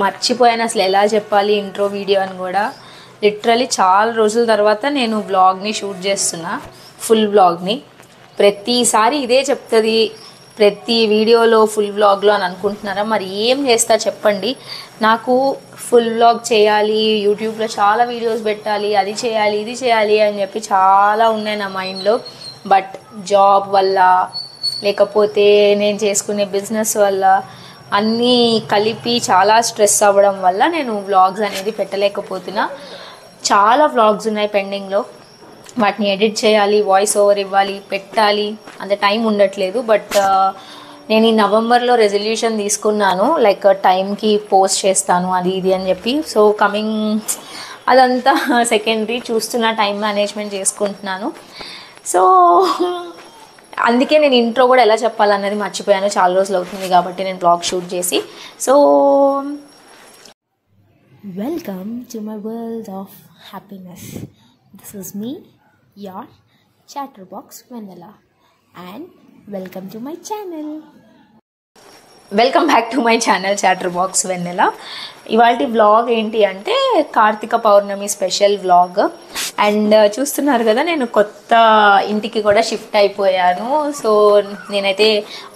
మర్చిపోయాను అసలు ఎలా చెప్పాలి ఇంట్రో వీడియో అని కూడా. లిటరలీ చాలా రోజుల తర్వాత నేను వ్లాగ్ని షూట్ చేస్తున్నా, ఫుల్ వ్లాగ్ని. ప్రతిసారి ఇదే చెప్తుంది ప్రతి వీడియోలో ఫుల్ వ్లాగ్లో అని అనుకుంటున్నారా? మరి ఏం చేస్తా చెప్పండి. నాకు ఫుల్ వ్లాగ్ చేయాలి, యూట్యూబ్లో చాలా వీడియోస్ పెట్టాలి, అది చేయాలి ఇది చేయాలి అని చెప్పి చాలా ఉన్నాయి నా మైండ్లో. బట్ జాబ్ వల్ల లేకపోతే నేను చేసుకునే బిజినెస్ వల్ల అన్నీ కలిపి చాలా స్ట్రెస్ అవ్వడం వల్ల నేను వ్లాగ్స్ అనేది పెట్టలేకపోతున్నా. చాలా వ్లాగ్స్ ఉన్నాయి పెండింగ్లో, వాటిని ఎడిట్ చేయాలి, వాయిస్ ఓవర్ ఇవ్వాలి, పెట్టాలి, అంత టైం ఉండట్లేదు. బట్ నేను ఈ నవంబర్లో రెజల్యూషన్ తీసుకున్నాను, లైక్ టైంకి పోస్ట్ చేస్తాను అది ఇది అని చెప్పి. సో కమింగ్ అదంతా సెకండరీ, చూస్తున్న టైం మేనేజ్మెంట్ చేసుకుంటున్నాను. సో అందుకే నేను ఇంట్రో కూడా ఎలా చెప్పాలన్నది మర్చిపోయాను, చాలా రోజులు అవుతుంది కాబట్టి నేను బ్లాగ్ షూట్ చేసి. So welcome to my world of happiness. This is me your Chatterbox Vanilla and welcome to my channel. Welcome back to my channel Chatterbox Vennela. ఇవాళ వ్లాగ్ ఏంటి అంటే Karthika Pournami special vlog. And చూస్తున్నారు కదా, నేను కొత్త ఇంటికి కూడా షిఫ్ట్ అయిపోయాను. సో నేనైతే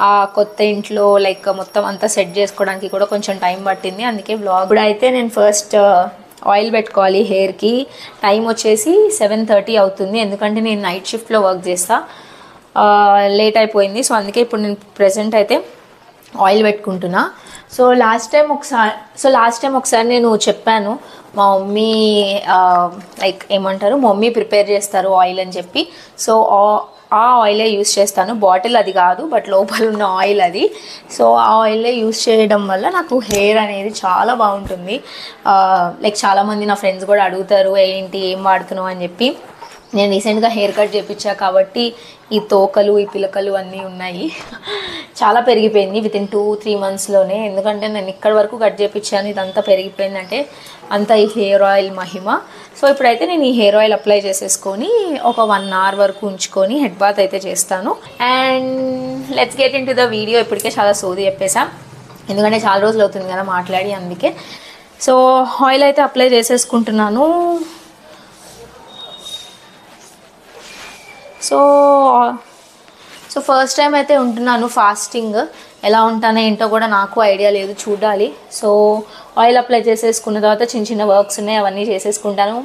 ఆ కొత్త ఇంట్లో లైక్ మొత్తం అంతా సెట్ చేసుకోవడానికి కూడా కొంచెం టైం పట్టింది. అందుకే వ్లాగ్ కూడా అయితే నేను ఫస్ట్ ఆయిల్ పెట్టుకోవాలి హెయిర్కి. టైం వచ్చేసి 7:30 అవుతుంది, ఎందుకంటే నేను నైట్ షిఫ్ట్లో వర్క్ చేస్తా. లేట్ అయిపోయింది. సో అందుకే ఇప్పుడు నేను ప్రెజెంట్ అయితే ఆయిల్ పెట్టుకుంటున్నా. సో లాస్ట్ టైం ఒకసారి నేను చెప్పాను, మా మమ్మీ లైక్ ఏమంటారు, మమ్మీ ప్రిపేర్ చేస్తారు ఆయిల్ అని చెప్పి. సో ఆ ఆయిలే యూస్ చేస్తాను. బాటిల్ అది కాదు, బట్ లోపల ఉన్న ఆయిల్ అది. సో ఆ ఆయిలే యూస్ చేయడం వల్ల నాకు హెయిర్ అనేది చాలా బాగుంటుంది. లైక్ చాలామంది నా ఫ్రెండ్స్ కూడా అడుగుతారు ఏంటి ఏం వాడుతున్నావు అని చెప్పి. నేను రీసెంట్గా హెయిర్ కట్ చేయించా కాబట్టి ఈ తోకలు ఈ పిలకలు అన్నీ ఉన్నాయి. చాలా పెరిగిపోయింది వితిన్ 2-3 మంత్స్లోనే. ఎందుకంటే నేను ఇక్కడి వరకు కట్ చేయించాను, ఇదంతా పెరిగిపోయిందంటే అంతా ఈ హెయిర్ ఆయిల్ మహిమ. సో ఇప్పుడైతే నేను ఈ హెయిర్ ఆయిల్ అప్లై చేసేసుకొని ఒక 1 hour వరకు ఉంచుకొని హెడ్ బాత్ అయితే చేస్తాను. And let's get in to the video. ఇప్పటికే చాలా సోది చెప్పేసా, ఎందుకంటే చాలా రోజులు అవుతుంది కదా మాట్లాడి, అందుకే. సో ఆయిల్ అయితే అప్లై చేసేసుకుంటున్నాను. సో ఫస్ట్ టైం అయితే ఉంటున్నాను ఫాస్టింగ్. ఎలా ఉంటానో ఏంటో కూడా నాకు ఐడియా లేదు, చూడాలి. సో ఆయిల్ అప్లై చేసేసుకున్న తర్వాత చిన్న చిన్న వర్క్స్ ఉన్నాయి, అవన్నీ చేసేసుకుంటాను.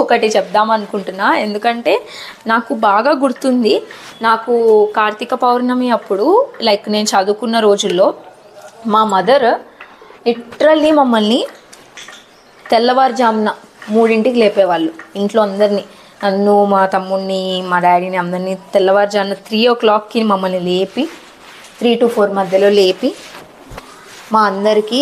ఒకటి చెప్దాం అనుకుంటున్నా, ఎందుకంటే నాకు బాగా గుర్తుంది. నాకు కార్తీక పౌర్ణమి అప్పుడు లైక్ నేను చదువుకున్న రోజుల్లో మా మదర్ లిటరల్లీ మమ్మల్ని తెల్లవారుజామున 3ంటికి లేపేవాళ్ళు. ఇంట్లో అందరినీ, నన్ను మా తమ్ముడిని మా డాడీని అందరినీ తెల్లవారుజామున 3 o'clockకి మమ్మల్ని లేపి 3 to 4 మధ్యలో లేపి మా అందరికీ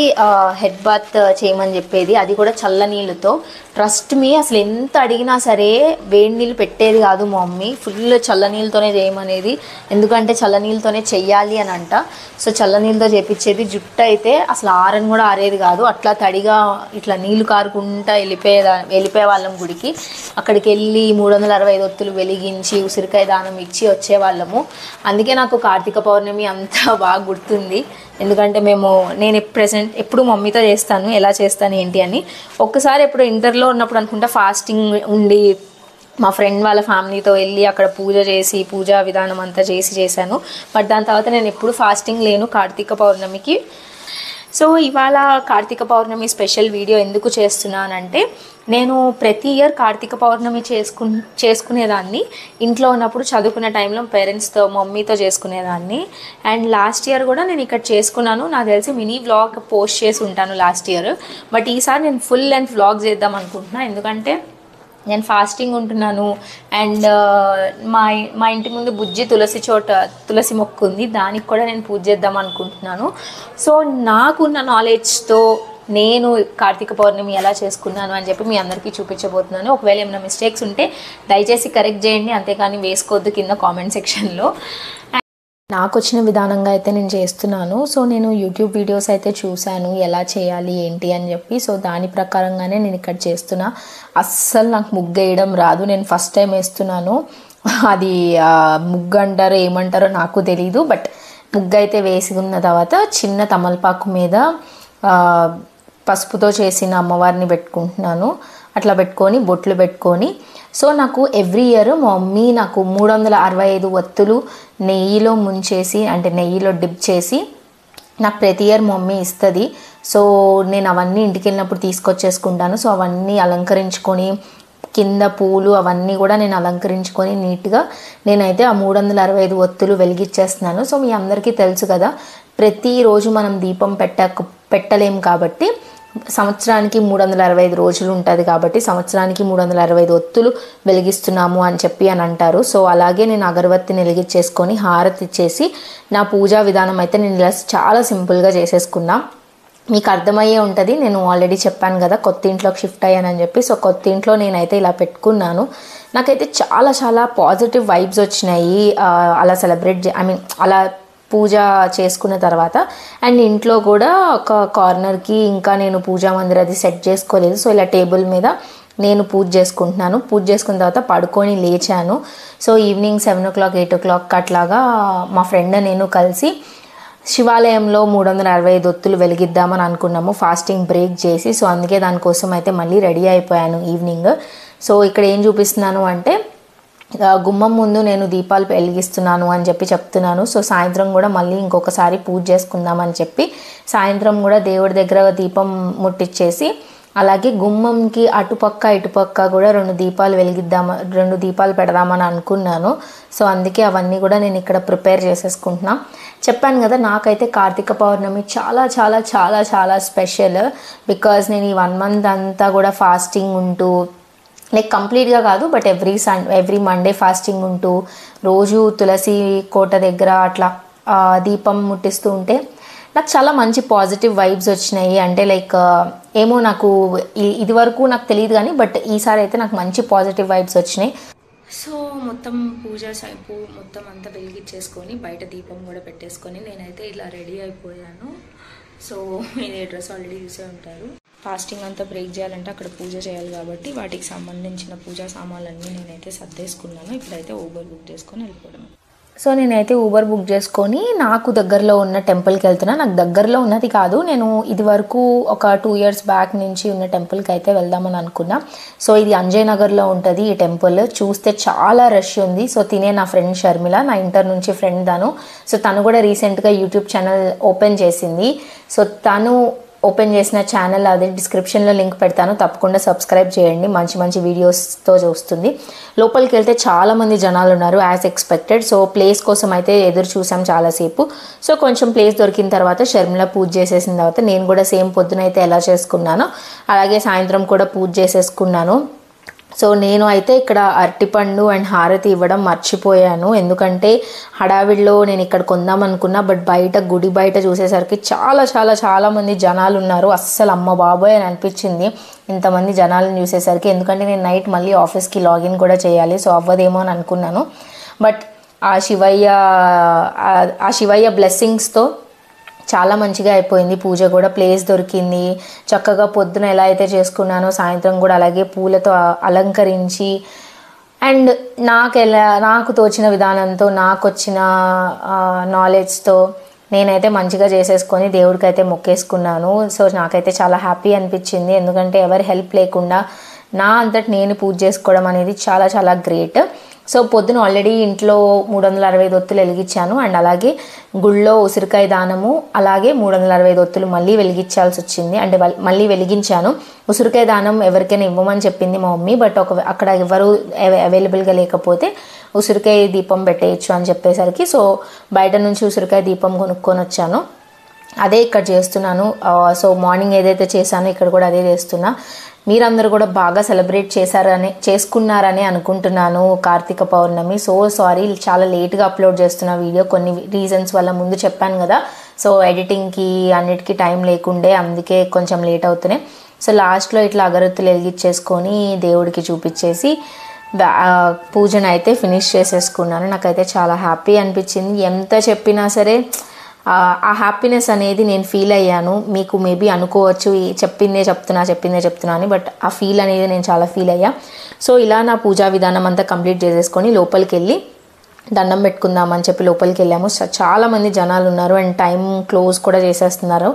హెడ్ బాత్ చేయమని చెప్పేది. అది కూడా చల్ల నీళ్ళతో. ట్రస్ట్ మీ, అసలు ఎంత అడిగినా సరే వేడి నీళ్ళు పెట్టేది కాదు మా మమ్మీ, ఫుల్ చల్ల నీళ్ళతోనే చేయమనేది. ఎందుకంటే చల్ల నీళ్ళతోనే చెయ్యాలి అని అంట. సో చల్ల నీళ్ళతో చేపించేది. జుట్టు అయితే అసలు ఆరని కూడా ఆరేది కాదు, అట్లా తడిగా ఇట్లా నీళ్లు కారుకుంటా వెళ్ళిపోయే వాళ్ళం గుడికి. అక్కడికి వెళ్ళి 365 ఒత్తులు వెలిగించి ఉసిరికాయ దానం ఇచ్చి వచ్చేవాళ్ళము. అందుకే నాకు కార్తీక పౌర్ణమి అంతా బాగా గుర్తుంది. ఎందుకంటే నేను ప్రెసెంట్ ఎప్పుడు మమ్మీతో చేస్తాను, ఎలా చేస్తాను ఏంటి అని. ఒక్కసారి ఎప్పుడు ఇంటర్లో ఉన్నప్పుడు అనుకుంటా ఫాస్టింగ్ ఉండి మా ఫ్రెండ్ వాళ్ళ ఫ్యామిలీతో వెళ్ళి అక్కడ పూజ చేసి పూజా విధానం అంతా చేశాను. బట్ దాని తర్వాత నేను ఎప్పుడు ఫాస్టింగ్ లేను కార్తీక పౌర్ణమికి. సో ఇవాళ కార్తీక పౌర్ణమి స్పెషల్ వీడియో ఎందుకు చేస్తున్నానంటే, నేను ప్రతి ఇయర్ కార్తీక పౌర్ణమి చేసుకునేదాన్ని. ఇంట్లో ఉన్నప్పుడు చదువుకునే టైంలో పేరెంట్స్తో మమ్మీతో చేసుకునేదాన్ని. అండ్ లాస్ట్ ఇయర్ కూడా నేను ఇక్కడ చేసుకున్నాను. నాకు తెలిసి మినీ వ్లాగ్ పోస్ట్ చేసి ఉంటాను లాస్ట్ ఇయర్. బట్ ఈసారి నేను ఫుల్ లెంత్ వ్లాగ్ చేద్దాం అనుకుంటున్నాను, ఎందుకంటే నేను ఫాస్టింగ్ ఉంటున్నాను. అండ్ మా ఇంటి ముందు బుజ్జి తులసి మొక్క ఉంది, దానికి కూడా నేను పూజ చేద్దాం అనుకుంటున్నాను. సో నాకున్న నాలెడ్జ్తో నేను కార్తీక పౌర్ణమి ఎలా చేసుకున్నాను అని చెప్పి మీ అందరికీ చూపించబోతున్నాను. ఒకవేళ ఏమైనా మిస్టేక్స్ ఉంటే దయచేసి కరెక్ట్ చేయండి, అంతేకాని వేసుకోవద్దు కింద కామెంట్ సెక్షన్లో. నాకు వచ్చిన విధానంగా అయితే నేను చేస్తున్నాను. సో నేను యూట్యూబ్ వీడియోస్ అయితే చూశాను ఎలా చేయాలి ఏంటి అని చెప్పి. సో దాని ప్రకారంగానే నేను ఇక్కడ చేస్తున్నా. అస్సలు నాకు ముగ్గు వేయడం రాదు, నేను ఫస్ట్ టైం వేస్తున్నాను. అది ముగ్గు అంటారో ఏమంటారో నాకు తెలీదు. బట్ ముగ్గు అయితే వేసుకున్న తర్వాత చిన్న తమలపాకు మీద పసుపుతో చేసిన అమ్మవారిని పెట్టుకుంటున్నాను. అట్లా పెట్టుకొని బొట్లు పెట్టుకొని, సో నాకు ఎవ్రీ ఇయర్ మా మమ్మీ నాకు 365 ఒత్తులు నెయ్యిలో ముంచేసి, అంటే నెయ్యిలో డిప్ చేసి నాకు ప్రతి ఇయర్ మా మమ్మీ ఇస్తుంది. సో నేను అవన్నీ ఇంటికి వెళ్ళినప్పుడు తీసుకొచ్చేసుకుంటాను. సో అవన్నీ అలంకరించుకొని కింద పూలు అవన్నీ కూడా నేను అలంకరించుకొని నీట్గా నేనైతే ఆ 365 ఒత్తులు వెలిగించేస్తున్నాను. సో మీ అందరికీ తెలుసు కదా, ప్రతిరోజు మనం దీపం పెట్టలేం కాబట్టి సంవత్సరానికి 365 రోజులు ఉంటుంది కాబట్టి సంవత్సరానికి 365 ఒత్తులు వెలిగిస్తున్నాము అని చెప్పి అని అంటారు. సో అలాగే నేను అగరబత్తిని వెలిగించేసుకొని హారతి ఇచ్చేసి నా పూజా విధానం అయితే నేను ఇలా చాలా సింపుల్గా చేసేసుకున్నా. మీకు అర్థమయ్యే ఉంటుంది, నేను ఆల్రెడీ చెప్పాను కదా కొత్త ఇంట్లోకి షిఫ్ట్ అయ్యానని చెప్పి. సో కొత్త ఇంట్లో నేనైతే ఇలా పెట్టుకున్నాను. నాకైతే చాలా చాలా పాజిటివ్ వైబ్స్ వచ్చినాయి అలా అలా పూజ చేసుకున్న తర్వాత. అండ్ ఇంట్లో కూడా ఒక కార్నర్కి ఇంకా నేను పూజా మందిర్ అది సెట్ చేసుకోలేదు. సో ఇలా టేబుల్ మీద నేను పూజ చేసుకుంటున్నాను. పూజ చేసుకున్న తర్వాత పడుకొని లేచాను. సో ఈవినింగ్ 7 o'clock 8 o'clock అట్లాగా మా ఫ్రెండ్ నేను కలిసి శివాలయంలో 365 ఒత్తులు వెలిగిద్దామని అనుకున్నాము, ఫాస్టింగ్ బ్రేక్ చేసి. సో అందుకే దానికోసం అయితే మళ్ళీ రెడీ అయిపోయాను ఈవినింగ్. సో ఇక్కడ ఏం చూపిస్తున్నాను అంటే గుమ్మం ముందు నేను దీపాలు వెలిగిస్తున్నాను అని చెప్పి చెప్తున్నాను. సో సాయంత్రం కూడా మళ్ళీ ఇంకొకసారి పూజ చేసుకుందామని చెప్పి సాయంత్రం కూడా దేవుడి దగ్గర దీపం ముట్టించేసి, అలాగే గుమ్మంకి అటుపక్క ఇటుపక్క కూడా 2 దీపాలు పెడదామని అనుకున్నాను. సో అందుకే అవన్నీ కూడా నేను ఇక్కడ ప్రిపేర్ చేసేసుకుంటున్నా. చెప్పాను కదా, నాకైతే కార్తీక పౌర్ణమి చాలా చాలా చాలా చాలా స్పెషల్. బికాజ్ నేను ఈ 1 month అంతా కూడా ఫాస్టింగ్ ఉంటూ, లైక్ కంప్లీట్గా కాదు బట్ ఎవ్రీ మండే ఫాస్టింగ్ ఉంటూ రోజు తులసి కోట దగ్గర అట్లా దీపం ముట్టిస్తూ ఉంటే నాకు చాలా మంచి పాజిటివ్ వైబ్స్ వచ్చినాయి. అంటే లైక్ ఏమో నాకు ఇది వరకు నాకు తెలియదు కానీ బట్ ఈసారి అయితే నాకు మంచి పాజిటివ్ వైబ్స్ వచ్చినాయి. సో మొత్తం మొత్తం అంతా వెలిగించేసుకొని బయట దీపం కూడా పెట్టేసుకొని నేనైతే ఇలా రెడీ అయిపోయాను. సో నేను ఈ డ్రెస్ ఆల్రెడీ చూసే ఉంటారు. ఫాస్టింగ్ అంతా బ్రేక్ చేయాలంటే అక్కడ పూజ చేయాలి కాబట్టి వాటికి సంబంధించిన పూజా సామాన్లన్నీ నేనైతే సర్దేసుకున్నాను. ఇప్పుడైతే ఊబర్ బుక్ చేసుకొని వెళ్ళిపోవడం. సో నేనైతే ఊబర్ బుక్ చేసుకొని నాకు దగ్గరలో ఉన్న టెంపుల్కి వెళ్తున్నా. నాకు దగ్గరలో ఉన్నది కాదు, నేను ఇది వరకు ఒక 2 years బ్యాక్ నుంచి ఉన్న టెంపుల్కి అయితే వెళ్దామని అనుకున్నా. సో ఇది అంజయ్ నగర్లో ఉంటుంది ఈ టెంపుల్. చూస్తే చాలా రష్ ఉంది. సో తినే నా ఫ్రెండ్ షర్మిల, నా ఇంటర్ నుంచి ఫ్రెండ్ తను. సో తను కూడా రీసెంట్గా యూట్యూబ్ ఛానల్ ఓపెన్ చేసింది. సో తను ఓపెన్ చేసిన ఛానల్ అది డిస్క్రిప్షన్లో లింక్ పెడతాను, తప్పకుండా సబ్స్క్రైబ్ చేయండి. మంచి మంచి వీడియోస్తో చూస్తుంది. లోపలికి వెళ్తే చాలామంది జనాలు ఉన్నారు యాజ్ ఎక్స్పెక్టెడ్. సో ప్లేస్ కోసం అయితే ఎదురు చూసాం చాలాసేపు. సో కొంచెం ప్లేస్ దొరికిన తర్వాత షర్మిల పూజ చేసేసిన తర్వాత నేను కూడా సేమ్ పొద్దునైతే ఎలా చేసుకున్నానో అలాగే సాయంత్రం కూడా పూజ చేసేసుకున్నాను. సో నేను అయితే ఇక్కడ అరటిపండు అండ్ హారతి ఇవ్వడం మర్చిపోయాను. ఎందుకంటే హడావిడిలో నేను ఇక్కడ కొందామనుకున్నా బట్ గుడి బయట చూసేసరికి చాలా చాలా చాలా మంది జనాలు ఉన్నారు. అస్సలు అమ్మ బాబోయ్ అని అనిపించింది ఇంతమంది జనాలను చూసేసరికి. ఎందుకంటే నేను నైట్ మళ్ళీ ఆఫీస్కి లాగిన్ కూడా చేయాలి. సో అవ్వదేమో అని అనుకున్నాను. బట్ ఆ శివయ్య బ్లెస్సింగ్స్తో చాలా మంచిగా అయిపోయింది పూజ కూడా. ప్లేస్ దొరికింది చక్కగా. పొద్దున ఎలా అయితే చేసుకున్నానో సాయంత్రం కూడా అలాగే పూలతో అలంకరించి అండ్ నాకు తోచిన విధానంతో నాకు వచ్చిన నాలెడ్జ్తో నేనైతే మంచిగా చేసేసుకొని దేవుడికి అయితే మొక్కేసుకున్నాను. సో నాకైతే చాలా హ్యాపీ అనిపించింది. ఎందుకంటే ఎవరి హెల్ప్ లేకుండా నా అంతటి నేను పూజ చేసుకోవడం అనేది చాలా చాలా గ్రేట్. సో పొద్దున ఆల్రెడీ ఇంట్లో 365 ఒత్తులు వెలిగించాను అండ్ అలాగే గుళ్ళో ఉసిరికాయ దానము అలాగే 365 ఒత్తులు మళ్ళీ వెలిగించాల్సి వచ్చింది. అంటే మళ్ళీ వెలిగించాను. ఉసిరికాయ దానం ఎవరికైనా ఇవ్వమని చెప్పింది మా మమ్మీ, బట్ అక్కడ ఎవరు అవైలబుల్గా లేకపోతే ఉసిరికాయ దీపం పెట్టేయచ్చు అని చెప్పేసరికి సో బయట నుంచి ఉసిరికాయ దీపం కొనుక్కొని వచ్చాను. అదే ఇక్కడ చేస్తున్నాను. సో మార్నింగ్ ఏదైతే చేశానో ఇక్కడ కూడా అదే చేస్తున్నా. మీరందరూ కూడా బాగా సెలబ్రేట్ చేసుకున్నారని అనుకుంటున్నాను కార్తీక పౌర్ణమి. సో సారీ, చాలా లేట్గా అప్లోడ్ చేస్తున్న వీడియో, కొన్ని రీజన్స్ వల్ల. ముందు చెప్పాను కదా, సో ఎడిటింగ్కి అన్నిటికీ టైం లేకుండే, అందుకే కొంచెం లేట్ అవుతున్నాయి. సో లాస్ట్లో ఇట్లా అగరత్తులు వెలిగించేసుకొని దేవుడికి చూపించేసి పూజను అయితే ఫినిష్ చేసేసుకున్నాను. నాకైతే చాలా హ్యాపీ అనిపించింది. ఎంత చెప్పినా సరే ఆ హ్యాపీనెస్ అనేది నేను ఫీల్ అయ్యాను. మీకు మేబీ అనుకోవచ్చు చెప్పిందే చెప్తున్నా అని, బట్ ఆ ఫీల్ అనేది నేను చాలా ఫీల్ అయ్యా. సో ఇలా నా పూజా విధానం అంతా కంప్లీట్ చేసేసుకొని లోపలికి వెళ్ళి దండం పెట్టుకుందామని చెప్పి లోపలికి వెళ్ళాము. చాలామంది జనాలు ఉన్నారు అండ్ టైం క్లోజ్ కూడా చేసేస్తున్నారు.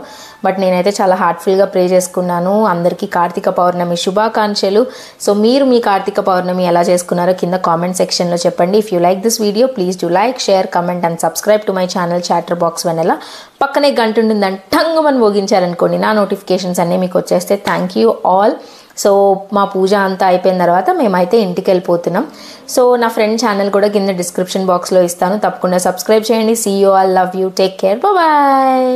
బట్ నేనైతే చాలా హార్ట్ఫుల్గా ప్రే చేసుకున్నాను. అందరికీ కార్తీక పౌర్ణమి శుభాకాంక్షలు. సో మీరు మీ కార్తీక పౌర్ణమి ఎలా చేసుకున్నారో కింద కామెంట్ సెక్షన్లో చెప్పండి. If you like this video please do like, share, comment and subscribe to my channel Chatterbox Vennela. పక్కనే గంట ఉంటుందని టంగుమని మోగించారనుకోండి, నా నోటిఫికేషన్స్ అన్నీ మీకు వచ్చేస్తే. Thank you all. సో మా పూజ అంతా అయిపోయిన తర్వాత మేమైతే ఇంటికి వెళ్ళిపోతున్నాం. సో నా ఫ్రెండ్ ఛానల్ కూడా కింద డిస్క్రిప్షన్ బాక్స్లో ఇస్తాను, తప్పకుండా సబ్స్క్రైబ్ చేయండి. See you all, love you, take care, bye.